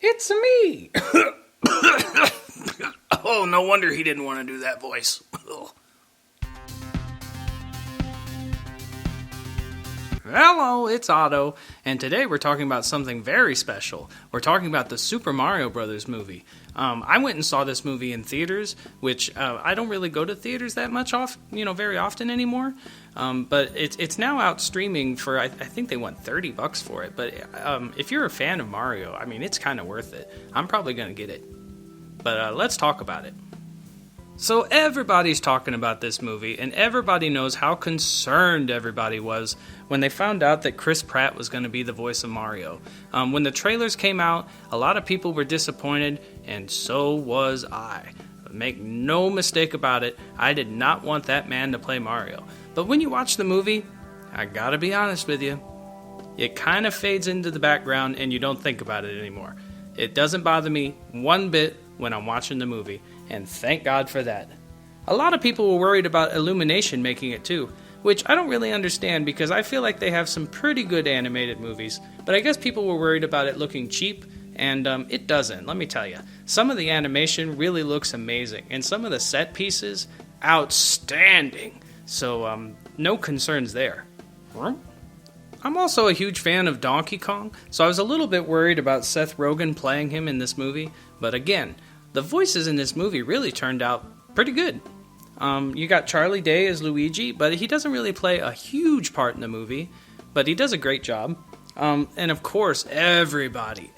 It's me! Oh, no wonder he didn't want to do that voice. Hello, it's Otto, and today we're talking about something very special. We're talking about the Super Mario Brothers movie. I went and saw this movie in theaters, which I don't really go to theaters that much very often anymore. But it's now out streaming for I think they want $30 for it. But if you're a fan of Mario, I mean, it's kind of worth it. I'm probably gonna get it. But let's talk about it. So everybody's talking about this movie, and everybody knows how concerned everybody was when they found out that Chris Pratt was going to be the voice of Mario. When the trailers came out, a lot of people were disappointed, and so was I. But make no mistake about it, I did not want that man to play Mario. But when you watch the movie, I gotta be honest with you, it kind of fades into the background and you don't think about it anymore. It doesn't bother me one bit when I'm watching the movie, and thank God for that. A lot of people were worried about Illumination making it too, which I don't really understand because I feel like they have some pretty good animated movies, but I guess people were worried about it looking cheap, and it doesn't, let me tell you. Some of the animation really looks amazing, and some of the set pieces, outstanding. So, no concerns there. I'm also a huge fan of Donkey Kong, so I was a little bit worried about Seth Rogen playing him in this movie, but again, the voices in this movie really turned out pretty good. You got Charlie Day as Luigi, but he doesn't really play a huge part in the movie, but he does a great job. And of course, everybody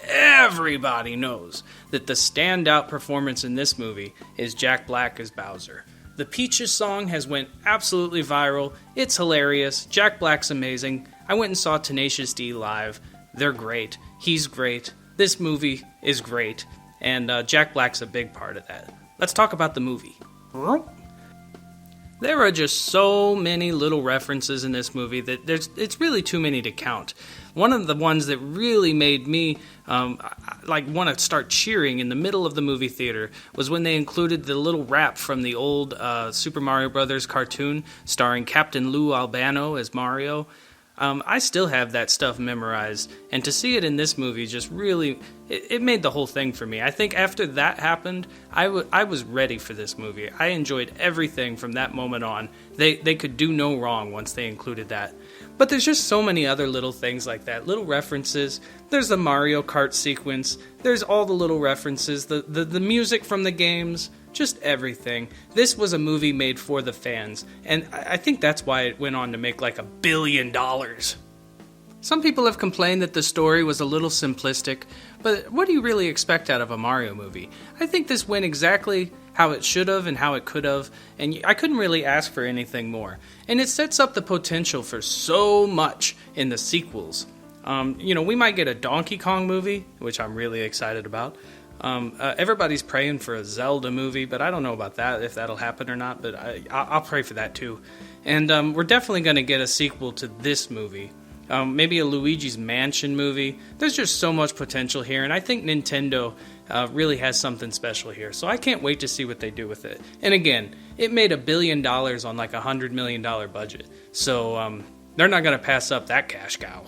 knows that the standout performance in this movie is Jack Black as Bowser. The Peaches song has went absolutely viral. It's hilarious. Jack Black's amazing. I went and saw Tenacious D live. They're great. He's great. This movie is great. And Jack Black's a big part of that. Let's talk about the movie. There are just so many little references in this movie that it's really too many to count. One of the ones that really made me want to start cheering in the middle of the movie theater was when they included the little rap from the old Super Mario Brothers cartoon starring Captain Lou Albano as Mario. I still have that stuff memorized, and to see it in this movie just really, it made the whole thing for me. I think after that happened, I was ready for this movie. I enjoyed everything from that moment on. They could do no wrong once they included that. But there's just so many other little things like that, little references. There's the Mario Kart sequence, there's all the little references, the music from the games, just everything. This was a movie made for the fans, and I think that's why it went on to make like $1 billion. Some people have complained that the story was a little simplistic, but what do you really expect out of a Mario movie? I think this went exactly how it should have and how it could have, and I couldn't really ask for anything more. And it sets up the potential for so much in the sequels. We might get a Donkey Kong movie, which I'm really excited about. Everybody's praying for a Zelda movie, but I don't know about that, if that'll happen or not, but I'll pray for that too. And we're definitely going to get a sequel to this movie. Maybe a Luigi's Mansion movie. There's just so much potential here, and I think Nintendo really has something special here, so I can't wait to see what they do with it. And again, it made $1 billion on like a $100 million budget, so they're not going to pass up that cash cow.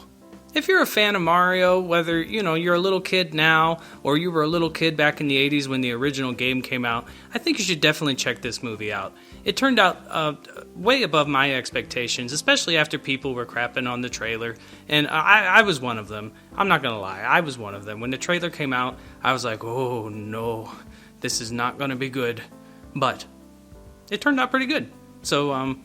If you're a fan of Mario, whether you're a little kid now or you were a little kid back in the 80s when the original game came out, I think you should definitely check this movie out. It turned out way above my expectations, especially after people were crapping on the trailer, and I was one of them. I'm not going to lie, I was one of them. When the trailer came out, I was like, oh no, this is not going to be good. But it turned out pretty good. So,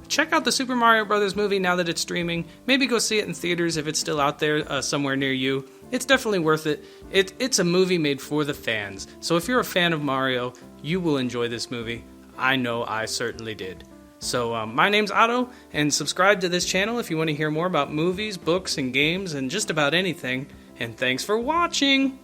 check out the Super Mario Brothers movie now that it's streaming. Maybe go see it in theaters if it's still out there somewhere near you. It's definitely worth it. It's a movie made for the fans. So if you're a fan of Mario, you will enjoy this movie. I know I certainly did. So my name's Otto, and subscribe to this channel if you want to hear more about movies, books, and games, and just about anything. And thanks for watching!